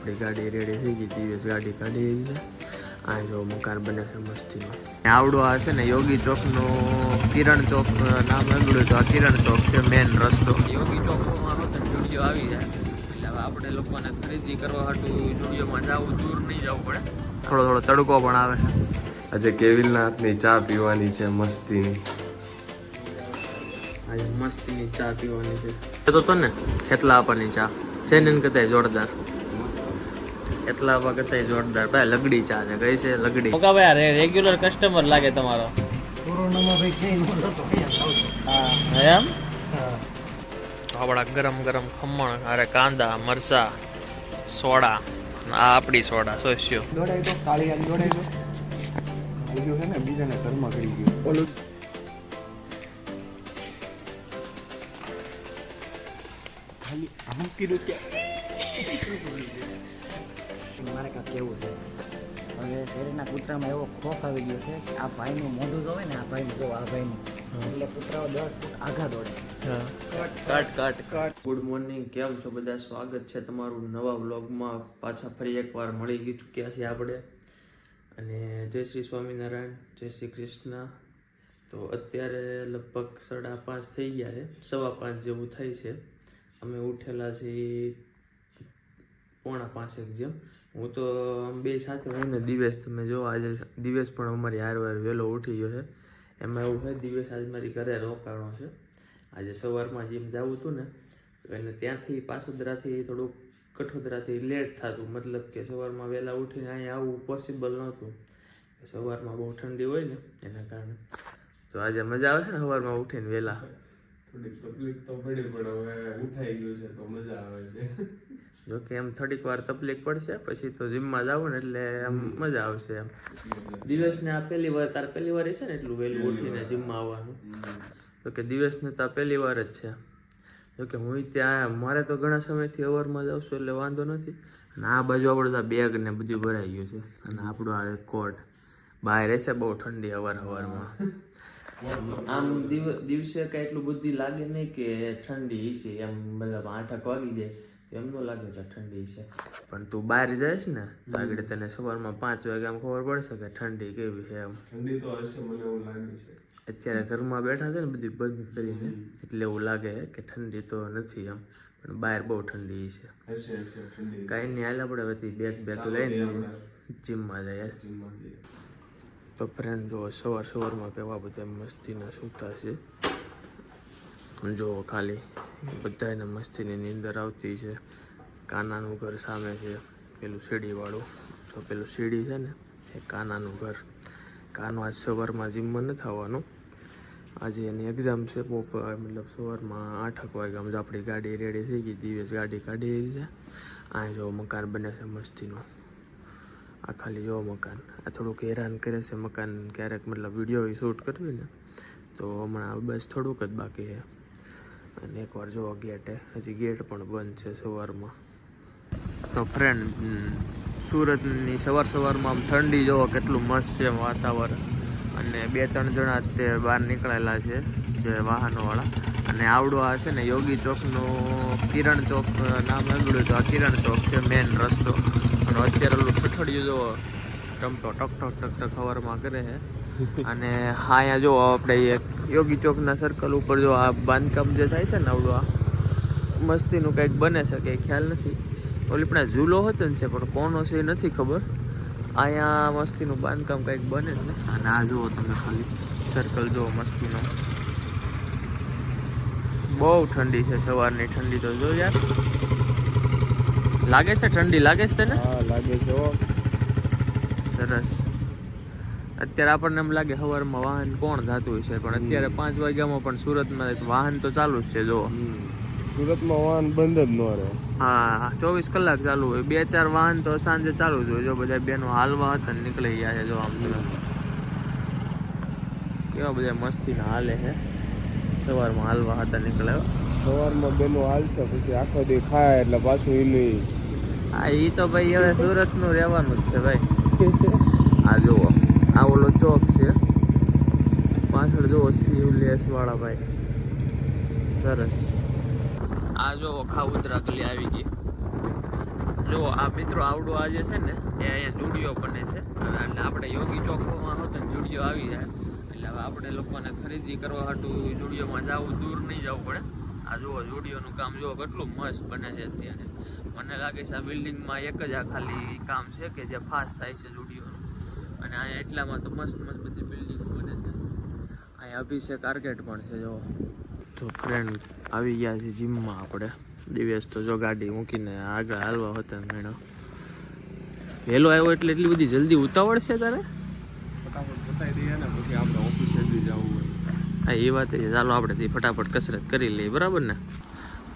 આપણી ગાડી રેડી થઈ ગઈ, દિવસ ગાડી કાઢી આવી છે. આ જો મકાન બને છે મસ્તીમાં. આવડો આ છે ને યોગી ચોકનું કિરણ ચોક નામ સાંભળ્યું તો આ કિરણ ચોક છે મેન રસ્તો. યોગી ચોકમાં હતો સ્ટુડિયો આવી જાય એટલે હવે આપણે લોકોને ખરીદી કરવા હાટું સ્ટુડિયોમાં જવું, દૂર નહીં જવું પડે. થોડો થોડો તડકો પણ આવે છે. આજે કેવિલના હાથની ચા પીવાની છે મસ્તીની. આજે મસ્તીની ચા પીવાની છે. તો ને ખેતલા આપવાની ચા છે ને કતાય જોરદાર. એટલા આપવા કરતા જોરદાર ભાઈ લગડી ચા છે. કઈ છે લગડી? ઓકા ભાઈ રેગ્યુલર કસ્ટમર લાગે તમારો. કોરોનામાં ભાઈ કઈ નહોતો તો હા એમ. આપણા ગરમ ગરમ ખમણ, અરે કાંદા મરચા સોડા, આ આપણી સોડા સોસ્યો દોડાઈ તો કાળી આલી દોડાઈ તો કાળી છે ને બીજાના ઘરમાં કરી ગયું ઓલું ખાલી આમ કીધું ત્યાં મારે કાંઈક કેવું છે. હવે શેરીના કૂતરામાં એવો ખોફ આવી ગયો છે કે આ ભાઈનું મોઢું જોવે ને, આ ભાઈનું જો, આ ભાઈનું એટલે કૂતરાઓ 10 ફૂટ આગા દોડે. ગુડ મોર્નિંગ, કેમ છો બધા? સ્વાગત છે તમારું નવા વ્લોગમાં. પાછા ફરી એકવાર મળી ચૂક્યા છીએ આપણે. અને જય શ્રી સ્વામિનારાયણ, જય શ્રી કૃષ્ણ. તો અત્યારે લગભગ 5:30 થઈ ગયા છે, 5:15 જેવું થાય છે. અમે ઉઠેલા છીએ 4:45 જેમ. હું તો બે સાથે હોય ને દિવસ, તમે જો આજે દિવસ પણ અમારી હારવાર વહેલો ઉઠી ગયો છે. એમાં એવું છે દિવસ આજે મારી ઘરે રોકાણો છે. આજે સવારમાં જેમ જવું હતું ને એટલે ત્યાંથી પાસોદરાથી થોડુંક કઠોદરાથી લેટ થતું, મતલબ કે સવારમાં વહેલા ઉઠીને અહીંયા આવવું પોસિબલ નહોતું. સવારમાં બહુ ઠંડી હોય ને એના કારણે. તો આજે મજા આવે છે ને સવારમાં ઉઠીને વહેલા? થોડીક તકલીફ તો પડી પણ હવે ઉઠાઈ ગયું છે તો મજા આવે છે. જોકે એમ થોડીક વાર તકલીફ પડશે, પછી તો જીમમાં જાવ ને એટલે આમ મજા આવશે. એમ દિવસને આ પહેલી વાર છે ને એટલું વહેલું ઉઠીને જીમમાં આવવાનું. જોકે દિવસને તો આ પહેલી વાર જ છે. જોકે હું ત્યાં મારે તો ઘણા સમયથી અવારમાં જાઉં છું એટલે વાંધો નથી. અને આ બાજુ આપણે બેગ ને બધું ભરાઈ ગયું છે. અને આપણું આ કોટ બહાર રહેશે બહુ ઠંડી સવારમાં. આમ દિવસે કઈ એટલું બધું લાગે નહીં કે ઠંડી છે એમ, મતલબ 8 વાગી જાય એમ ન લાગે કે ઠંડી છે. પણ તું બહાર જઈશ ને તો આગળ તને સવારમાં 5 વાગે આમ ખબર પડશે કે ઠંડી કેવી છે એમ. ઠંડી તો હશે, મને એવું લાગે છે. અત્યારે ઘરમાં બેઠા છે ને બધું બંધ કરીને એટલે એવું લાગે કે ઠંડી તો નથી એમ, પણ બહાર બહુ ઠંડી છે. કાંઈ નહીં, હાલ આપણે બધી બેગ લઈને જીમમાં જઈએ. તો ફ્રેન્ડ જો સવારમાં કેવા બધા મસ્તીના સૂતા છે. જો ખાલી બધાને મસ્તીની નીંદર આવતી છે. કાનાનું ઘર સામે છે, પેલું સીડીવાળું. જો પેલું સીડી છે ને એ કાનાનું ઘર. કાનો આજ સવારમાં જીમમાં નથી આવવાનું. આજે એની એક્ઝામ છે મતલબ સવારમાં 8 વાગ્યામાં જ આપણી ગાડી રેડી થઈ ગઈ, દિવસ ગાડી કાઢી આવી છે. આ જો મકાન બને છે મસ્તીનું. આ ખાલી જો મકાન, આ થોડુંક હેરાન કરે છે મકાન ક્યારેક, મતલબ વિડીયો શૂટ કરવી ને તો હમણાં બસ થોડુંક જ બાકી છે. અને એકવાર જો ગેટ હજી ગેટ પણ બંધ છે સવારમાં. તો ફ્રેન્ડ સુરતની સવારમાં આમ ઠંડી જોવો કેટલું મસ્ત છે વાતાવરણ. અને 2-3 જણા તે બહાર નીકળેલા છે જે વાહનોવાળા. અને આવડો આ છે ને યોગી ચોકનું કિરણ ચોક નામ સાંભળ્યું તો આ કિરણ ચોક છે મેન રસ્તો. અને અત્યારે ઓલું ઠઠડિયું જો ટમટો ટક સવારમાં કરે છે. અને અહીંયા જો આપણે એક યોગી ચોકના સર્કલ ઉપર જો આ બાંધકામ જે થાય છે ને આવડું આ મસ્તીનું કંઈક બને છે કે ખ્યાલ નથી. ઓલી પણ ઝૂલો હતો ને છે પણ કોનો છે એ નથી ખબર. અહીંયા મસ્તીનું બાંધકામ કંઈક બને છે. અને આ જુઓ તમે ખાલી સર્કલ જુઓ મસ્તીનો. બહુ ઠંડી છે સવારની ઠંડી તો જો યાર. લાગે છે ઠંડી લાગે છે તને? હા લાગે છે. સરસ. અત્યારે આપણને એમ લાગે સવારમાં વાહન કોણ થતું હોય છે, પણ અત્યારે 5 વાગ્યામાં પણ સુરતમાં વાહન તો ચાલુ જ છે. જો સુરતમાં વાહન બંધ જ ન રહે. હા 24 કલાક ચાલુ હોય. 2-4 વાહન તો સાંજે ચાલુ જ હોય. જો બધા બેનો હાલવા હતા ને નીકળી ગયા છે. જો આમ કેવા બધા મસ્તીના હાલે છે. સવારમાં હાલવા હતા નીકળ્યા. સવારમાં બેનો હાલ છે, પછી આખો દી ખાય એટલે પાછું એનું. હા એ તો ભાઈ હવે સુરતનું રહેવાનું જ છે ભાઈ. આ જુઓ આ ઓલો ચોક છે, પાછળ જુઓ શિવલેસ વાળા ભાઈ. સરસ. આ જો ખાઉદરા ગલી આવી ગઈ. જો આ મિત્રો આવડો આ જે છે ને એ અહીંયા જુડિયો બને છે હવે એટલે આપણે યોગી ચોકમાં હોત ને જુડિયો આવી જાય એટલે હવે આપણે લોકોને ખરીદી કરવા હાટું જુડિયોમાં જવું દૂર નહીં જવું પડે આ જુઓ જુડિયોનું કામ જુઓ કેટલું મસ્ત બને છે અત્યારે મને લાગે છે આ બિલ્ડિંગમાં એક જ આ ખાલી કામ છે કે જે ફાસ્ટ થાય છે જુડિયોનું અને અહીંયા એટલામાં તો મસ્ત મસ્ત બધી બિલ્ડિંગો બને છે અહીંયા અભિષેક આર્કેટ પણ છે જો તો ફ્રેન્ડ આવી ગયા છે જીમમાં આપણે દિવ્યેશ તો જો ગાડી મૂકીને આગળ હાલવા હતા મેળો વહેલો આવ્યો એટલે એટલી બધી જલ્દી ઉતાવળ છે તારે ફટાફટ બતાવી દઈએ ને પછી આપણે ઓફિસે બી જવું હોય હા એ વાત છે ચાલો આપણે ફટાફટ કસરત કરી લઈએ બરાબર ને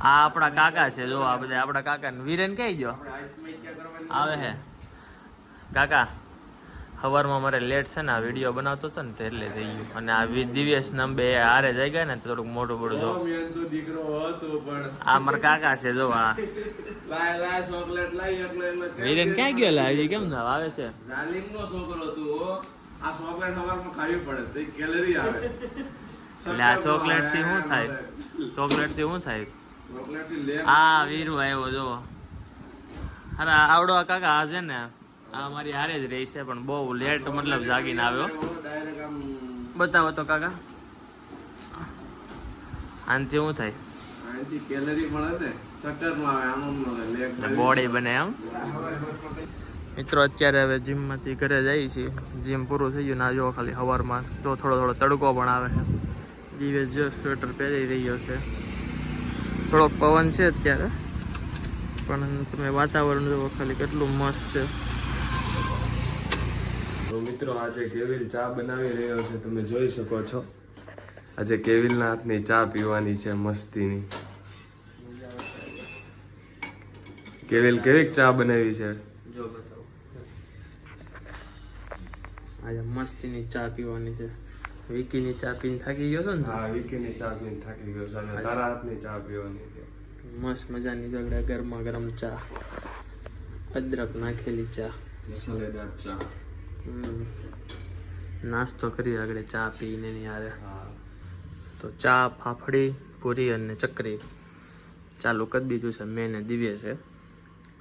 આ આપણા કાકા છે જો આ બધા આપણા કાકા વીરેન ક્યાં ગયો આવે હે કાકા સવારમાં મારે લેટ છે ને આ વિડીયો બનાવતો હતો ને તો એટલે થઈ ગયું અને આ દિવ્યેશ ને બે હારે જઈ ગયા ને તો થોડુંક મોટું બોડું જો દીકરો હતો પણ આ મારા કાકા છે જો આ લાય ચોકલેટ લાઈ એટલે વીરેન ક્યાં ગયો લા હજી કેમ ના આવે છે જાલિમ નો છોકરો તું આ ચોકલેટ સવારમાં ખાવી પડે તો કેલરી આવે એટલે આ ચોકલેટ થી શું થાય ચોકલેટ થી શું થાય ચોકલેટ થી લે હા વીરુ આવ્યો જો અરે આવડો કાકા આ છે ને આ મારી હારે જ રહી છે પણ બહુ લેટ મતલબ જાગીને આવ્યો ડાયરેક્ટ આમ બતાવો તો કાકા આનાથી શું થાય આથી કેલરી મળે ને સટર માં આવે આમ નો લે બોડી બને એમ મિત્રો અત્યારે હવે જીમમાંથી ઘરે જઈએ છીએ જીમ પૂરું થઈ ગયું ના જો ખાલી સવારમાં તો થોડો તડકો પણ આવે છે દિવેશ જો સ્વેટર પહેરી રહ્યો છે થોડોક પવન છે અત્યારે પણ તમે વાતાવરણ જુઓ ખાલી કેટલું મસ્ત છે તો મિત્રો આજે કેવિલ ચા બનાવી રહ્યો છે તમે જોઈ શકો છો આજે કેવિલના હાથની ચા પીવાની છે મસ્તીની કેવિલ કેવી ચા બનાવી છે જો બતાવો આજે મસ્તીની ચા પીવાની છે વિકીની ચા પીને થાકી ગયો છો ને હા વિકીની ચા પીને થાકી ગયો છે અને તારા હાથની ચા પીવાની છે મસ્ત મજાની જગડા ગરમા ગરમ ચા અદરક નાખેલી ચા મસાલેદાર ચા નાસ્તો કરી આગળ ચા પીને ની હારે હા તો ચા ફાફડી પૂરી અને ચકરી ચાલુ કરી દીધું છે મેં ને દિવ્ય છે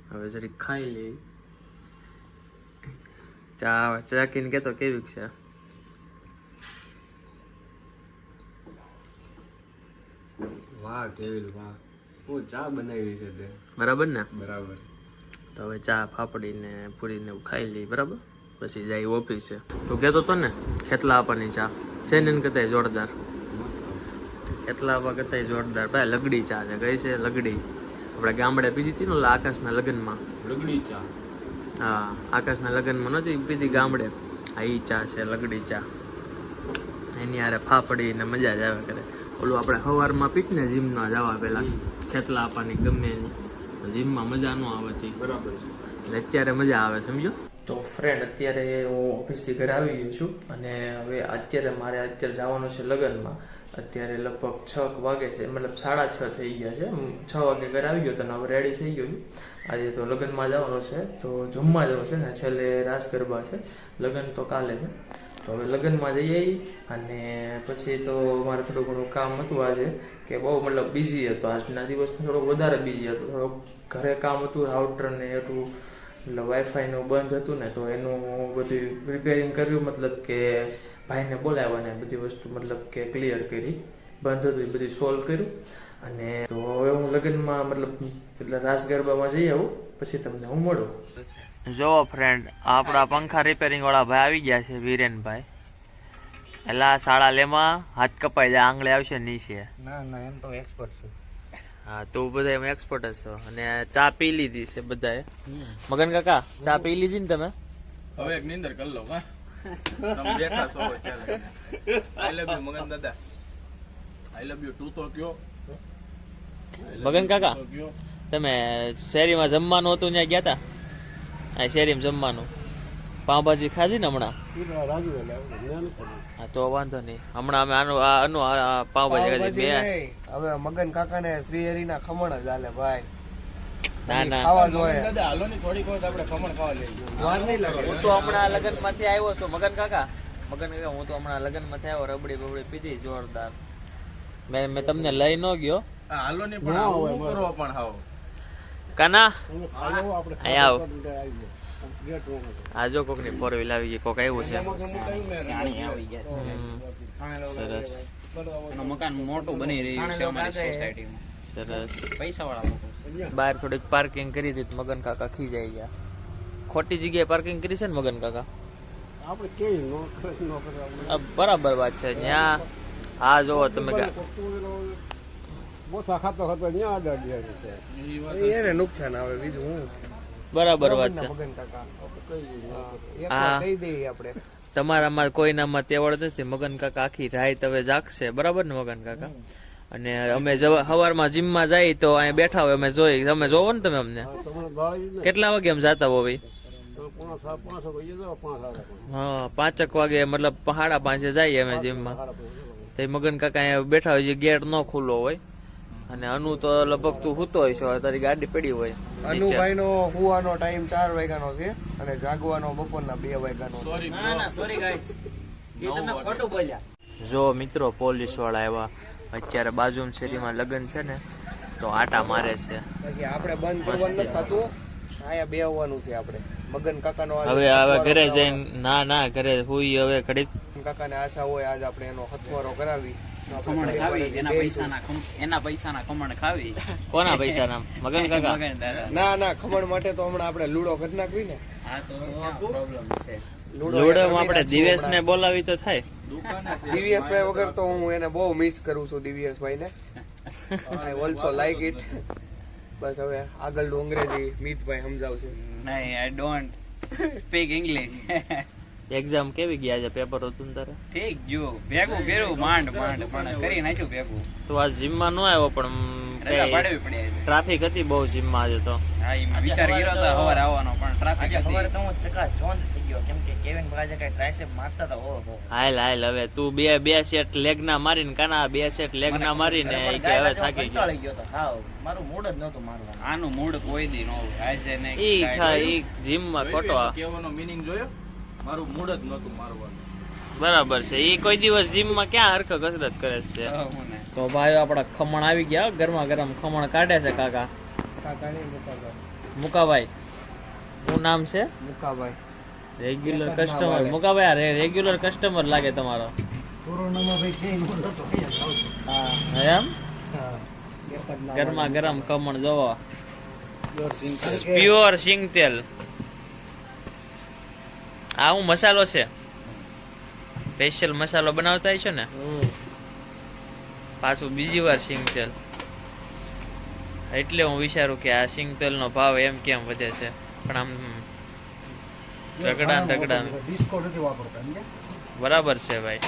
હવે જરી ખાઈ લઈ ચા ચાકીને કેતો કેવી છે વાહ કેવિલ વાહ હું ચા બનાવી છે તે બરાબર ને બરાબર તો હવે ચા ફાફડી ને પૂરી ને એવું ખાઈ લઈ બરાબર પછી જાય ઓફિસે તો કહેતો તો ને ખેતલા આપવાની ચા છે ને એને કહેતા જોરદાર ખેતલા આપવા કરતા જોરદાર ભાઈ લગડી ચા છે કઈ છે લગડી આપણે ગામડે પીધી હતી ને ઓલા આકાશના લગ્નમાં લગડી ચા હા આકાશના લગ્નમાં નથી પીધી ગામડે હા એ ચા છે લગડી ચા એની હારે ફાફડી ને મજા જ આવે કરે ઓલું આપણે સવારમાં પીત ને જીમમાં જવા પહેલા ખેતલા આપવાની ગમે એની જીમમાં મજા ન આવતી બરાબર એટલે અત્યારે મજા આવે સમજો તો ફ્રેન્ડ અત્યારે હું ઓફિસથી ઘરે આવી ગયો છું અને હવે મારે અત્યારે જવાનું છે લગ્નમાં અત્યારે લગભગ 6 વાગે છે મતલબ 6:30 થઈ ગયા છે 6 વાગે ઘરે આવી ગયો તો હવે રેડી થઈ ગયો છું આજે તો લગ્નમાં જવાનું છે તો જમવા જવું છે ને છેલ્લે રાસ ગરબા છે લગ્ન તો કાલે છે તો હવે લગ્નમાં જઈએ અને પછી તો મારે થોડું ઘણું કામ હતું આજે કે બહુ મતલબ બિઝી હતો આજના દિવસમાં થોડુંક વધારે બિઝી હતું થોડુંક ઘરે કામ હતું રાઉટર ને હતું એટલે વાઈફાઈનું બંધ હતું ને તો એનું બધું રિપેરિંગ કર્યું મતલબ કે ભાઈને બોલાવ્યા ને બધી વસ્તુ મતલબ કે ક્લિયર કરી બંધ હતું એ બધી સોલ્વ કર્યું અને તો હવે હું લગ્નમાં મતલબ એટલે રાસ ગરબામાં જઈ આવું પછી તમને હું મળું જો ફ્રેન્ડ આપણા પંખા રિપેરિંગ વાળા ભાઈ આવી ગયા છે વીરેનભાઈ એલા શાળા લેમાં હાથ કપાઈ જાય આંગળે આવશે નીચે ના એમ તો એક્સપર્ટ છું હા તું બધા એમાં એક્સપર્ટ હશો અને ચા પી લીધી છે બધાએ મગન કાકા ચા પી લીધી ને તમે હવે એક નીંદર કરી લો હા તમે બેઠા છો અત્યારે આઈ લવ યુ મગન દાદા આઈ લવ યુ તું તો કયો મગન કાકા તમે શેરીમાં જમવાનું હતું ત્યાં ગયા હતા આ શેરીમાં જમવાનું પાવભાજી ખાધી ને હમણાં હા તો વાંધો નહીં હમણાં અમે આનું પાવભાજી ખાધી બે હવે મગન કાકા ને શ્રી હરિના ખમણ જ હાલે ભાઈ ના ના ખાવા જોઈએ દાદા હાલો ની થોડીક વાર આપણે ખમણ ખાવા લઈ વાર નહીં લાગે હું તો હમણાં લગ્ન માંથી આવ્યો છું મગન કાકા હું તો હમણાં લગ્ન માંથી આવ્યો રબડી બબડી પીધી જોરદાર મેં તમને લઈ ન ગયો હાલો ની પણ આવું કરો પણ હાવ કાના અહીંયા આવ. આ જો કોકની ફોર વ્હીલ આવી ગઈ, કોક આવ્યું છે. સરસ મકાન મોટું બની રહ્યું છે અમારી સોસાયટીમાં. સરસ. પૈસાવાળા લોકો. બહાર થોડીક પાર્કિંગ કરી હતી તો મગન કાકા ખીજાઈ ગયા. ખોટી જગ્યાએ પાર્કિંગ કરી છે ને મગન કાકા? બરાબર વાત છે. ત્યાં હા જોવો તમે એને નુકસાન આવે બીજું હું. બરાબર વાત છે. હા આપણે તમારામાં કોઈનામાં તેવડ નથી. મગન કાકા આખી રાત હવે જાગશે, બરાબર ને મગન કાકા? અને અમે સવારમાં જીમમાં જઈએ તો અહીંયા બેઠા હોય અમે જોઈ, તમે જોવો ને તમે અમને કેટલા વાગે એમ જાતા હો ભાઈ? હા 5 વાગે, મતલબ 5:30 જઈએ અમે જીમમાં. તો મગન કાકા અહીંયા બેઠા હોય, જે ગેટ ન ખુલ્લો હોય. અને અનુ તો લગભગ તું સૂતો હોય છે, તારી ગાડી પડી હોય. અનુભાઈ નો હુવાનો ટાઈમ 4 વાગ્યાનો છે અને જાગવાનો બપોરના 2 વાગ્યાનો. જો મિત્રો પોલીસ વાળા આવ્યા અત્યારે, બાજુમાં શેરીમાં લગ્ન છે ને તો આટા મારે છે. આપણે બંધ કરવાનું નથી થતું, અહીંયા બેહવાનું છે આપણે. મગન કાકાનો હવે ઘરે જઈને ના ઘરે હુઈ હવે ઘડીક. કાકાને આશા હોય આજ આપણે એનો હથવારો કરાવી. એના પૈસાના ખમણ ખાવી. કોના પૈસા ના? મગન કાકા? ના ખમણ માટે તો હમણાં આપણે લૂડો કરી નાખવી ને. લૂડો આપણે દિવેશ ને બોલાવી તો થાય. દિવ્યેશભાઈ વગર તો હું એને બહુ મિસ કરું છું. દિવ્યેશભાઈ ને આઈ ઓલસો લાઈક ઇટ. બસ હવે આગળનું અંગ્રેજી મીતભાઈ સમજાવશે. નહીં, I don't speak English. Exam કેવી ગઈ? આજે પેપર હતું ને તારે? ઠીક જો ભેગું કર્યું માંડ પણ કરી નાખ્યું ભેગું. તો આ જીમમાં નો આવ્યો પણ રજા પાડવી પડે. ટ્રાફિક હતી બહુ જીમમાં આજે તો. હા એમાં વિચાર કર્યો હતો સવારે આવવાનો પણ ટ્રાફિક હતી. સવારે તો હું ચકાચોંધ થઈ ગયો કેમ કે કેવિન ભાઈ કઈ ટ્રાઇસેપ મારતા હતા. ઓહો હાલ હવે તું બે સેટ લેગ ના મારીને કાના 2 સેટ લેગ ના મારીને ઈ કે હવે થાકી ગયો. કંટાળી ગયો તો. હા મારું મૂડ જ નહોતું મારવાનું. આનું મૂડ કોઈ દી ન હોય. આજે ને ઈ જીમમાં ખોટો. કહેવાનો મીનિંગ જોયો? મારું મૂડ જ નહોતું મારવાનું. બરાબર છે. ઈ કોઈ દિવસ જીમમાં ક્યાં હરખ કસરત કરે છે. તો ભાઈ આપડા ખમણ આવી ગયા, ગરમા ગરમ ખમણ કાઢે છે કાકા. મુકાભાઈ શું નામ છે? મુકાભાઈ રેગ્યુલર કસ્ટમર. મુકાભાઈ રેગ્યુલર કસ્ટમર લાગે તમારો. એમ ગરમા ગરમ ખમણ જોવો, પ્યોર સિંગ તેલ. આ હું મસાલો છે, સ્પેશિયલ મસાલો બનાવતા છે ને પાછું બીજી વાર સિંગ તેલ. એટલે હું વિચારું કે આ સિંગ તેલ નો ભાવ એમ કેમ વધે છે. પણ આમ રગડા બરાબર છે ભાઈ.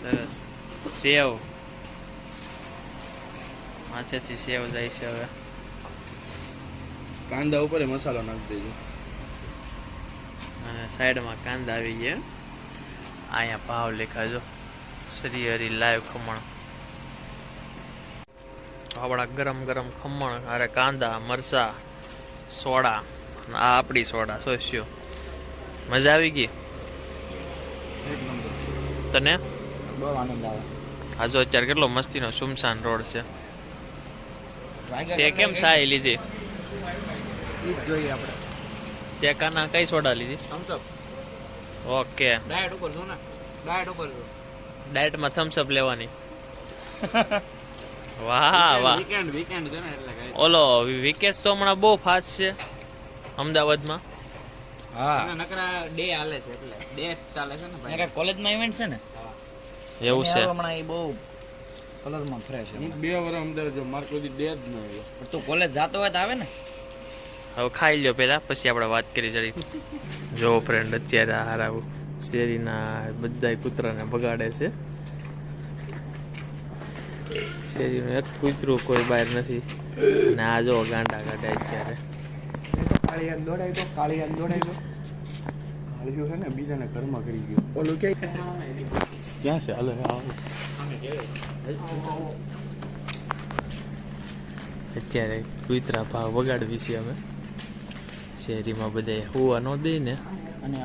સરસ. સેવ માથેથી સેવ જાય છે. હવે કાંદા ઉપર મસાલો નાખી દેજો. અને સાઈડમાં કાંદા આવી ગયા. અહીંયા ભાવ લેખાજો, શ્રી હરિ લાઈવ ખમણ. આપણા ગરમ ગરમ ખમણ અરે કાંદા મરચા સોડા. આ આપણી સોડા સોસ્યો. મજા આવી ગઈ તને? બહુ આનંદ આવે. આજો અત્યારે કેટલો મસ્તીનો સુમસાન રોડ છે. તે કેમ સાઈ લીધી? જોઈએ આપણે. તે કાના કઈ સોડા લીધી? થમ્સ અપ. ઓકે, ડાયટ ઉપર છો ને? ડાયટ ઉપર છો. ડાયટમાં થમ્સ અપ લેવાની. વાહ વાહ. વીકેન્ડ છે ને એટલે કઈ. ઓલો વિકેશ તો હમણાં બહુ ફાસ્ટ છે અમદાવાદમાં. હા નકરા ડે હાલે છે એટલે ડે ચાલે છે ને ભાઈ. નકરા કોલેજમાં ઇવેન્ટ છે ને એવું છે. હમણાં એ બહુ કલરમાં ફ્રેશ હું 2 વર્ષ અમદાવાદ જો માર કોઈ ડે જ ન આવ્યો. તું કોલેજ જાતો હોય તો આવે ને. હવે ખાઈ લ્યો પેલા, પછી આપણે વાત કરી જરી. જો ફ્રેન્ડ અત્યારે હારા શેરીના બધા કૂતરાને ભગાડે છે. શેરીનું એક કૂતરું કોઈ બહાર નથી. અને આ જો ગાંડા કાઢે અત્યારે. કાળિયાન દોડાય તો કાળિયું છે ને બીજાને ઘરમાં કરી ગયો. ઓલું ક્યાં છે? હાલો અત્યારે કૂતરા ભાવ વગાડવી છે અમે શેરીમાં. બધા હોવા ન દે ને. અને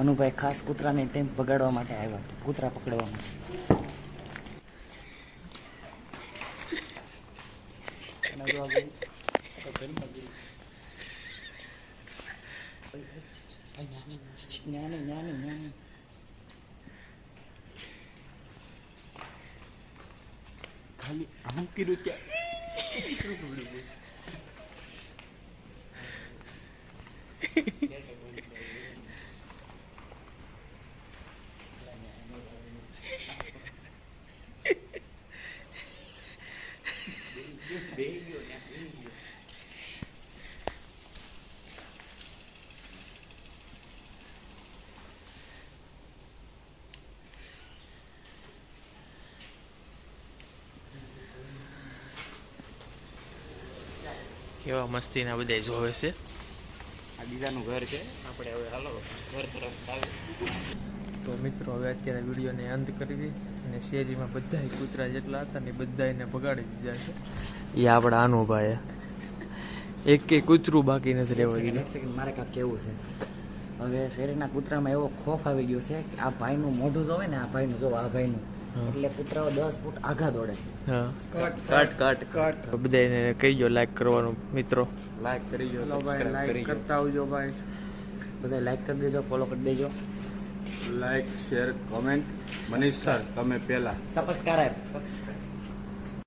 અનુભાઈ ખાસ કૂતરાને ટેમ પકડવા માટે આવ્યા, કૂતરા પકડવા માટે. ના જો આ ભાઈ ન્યાની ખાલી આમ કીધું ત્યાં કેવા મસ્તીના બધા જોવે છે. આ બીજાનું ઘર છે આપણે હવે હાલો ઘર તરફ આવી. તો મિત્રો હવે અત્યારે વિડીયોને અંત કરવી અને શેરીમાં બધાય કૂતરા જેટલા હતા ને બધાને ભગાડી દીધા છે. એ આપણા અનુભાઈ એક કૂતરું બાકી નથી રહેવા દીધું. એક સેકન્ડ મારે કાંઈક કેવું છે. હવે શેરીના કૂતરામાં એવો ખોફ આવી ગયો છે કે આ ભાઈનું મોઢું જોવે ને આ ભાઈનું જો આ ભાઈનું એટલે કૂતરાઓ 10 ફૂટ આગા દોડે. હા કટ કટ બધાને કહી દો લાઈક કરવાનું મિત્રો. લાઈક કરી દો, ચલો ભાઈ લાઈક કરતા આવજો ભાઈ. બધા લાઈક કરી દેજો, ફોલો કરી દેજો, like share comment. Manish sir તમે પહેલા સબસ્ક્રાઇબ